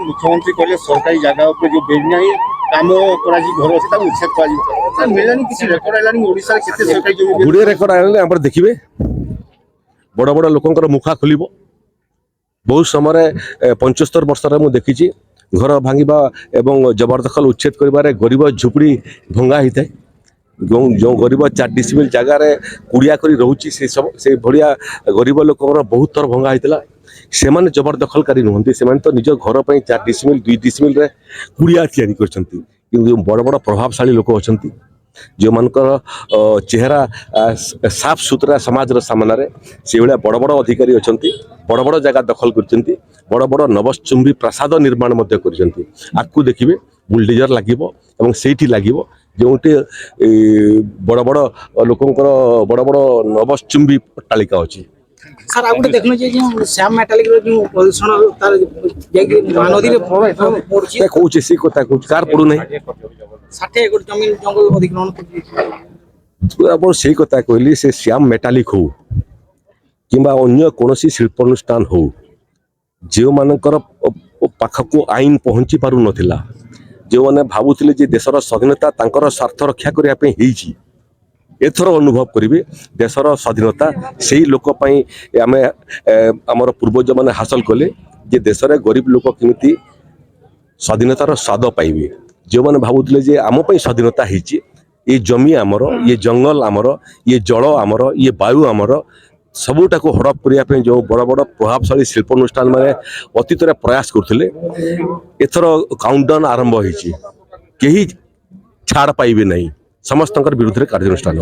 मुख्यमंत्री कहले सरकारी जगह पे जो बेड नहीं काम करा जी घर अछि ता उच्छेद करा जी सर मिलानी किसी रेकर्ड आलानी ओडिसा रे केते सरकारी जमीन गुड़े रेकर्ड आने आप देखिए बड़ बड़ लोकंकर मुखा खोल बहुत समय 75 वर्ष मुझे देखी घर भांगा एवं जबरदखल उच्छेद कर गरीब झुपड़ी भंगा होता है जो गरीब 4 डिसिमिल जगार कुड़िया कर रोचे से भाया गरीब लोक बहुत थर भंगा होता से जबरदखलकारी नुहति से तो निज घर पर 4 डिसिमिल 2 डिसिमिल कुड़िया या बड़ बड़ प्रभावशाली लोक अच्छा जो मानकर चेहरा साफ सुतरा समाज सामने से भाया बड़ बड़ अधिकारी अच्छा बड़ बड़ जगह दखल कर बड़ बड़ नवचुंबी प्रासाद निर्माण आपको देखिए बुलडोजर लगे लगे जो बड़ बड़ लोकंर बड़ बड़ नवचुंबी तालिका अच्छी सर आगुटे देखलो जे श्याम मेटालिक रो जो प्रदूषण तार जेकी महानदी रे पड़छि कहूँ सी कथा कहूँ कार पड़ू ना 60 एकड़ जमीन जंगल अधिग्रहण कर आप से कथा कहली से श्याम मेटालिक हो कि अन्य कौन शिल्पानुष्ठान हो जो मानकर पाखक आईन पहुँची पार नाला जो मैंने भावुले देशर स्वाधीनता तांकर स्वार्थ रक्षा करने एथर अनुभव करेंगे देशर स्वाधीनता से ही लोक आम आमर पूर्वज मैंने हासिल कले जे देश में गरीब लोक केमी स्वाधीनतार स्वाद पाइबे जो मैंने भावुले आम स्वाधीनता होती ये जमी आमर ये जंगल आमर ये जल आमर ये वायु आमर सबूटा को हड़प करने जो बड़ बड़ प्रभावशाली शिल्पानुष्ठान मैंने अतीत प्रयास करते एथर काउंटडाउन आरंभ होती छाड़ पाइबे नहीं समस्त विरुद्ध कार्यानुष्ठान।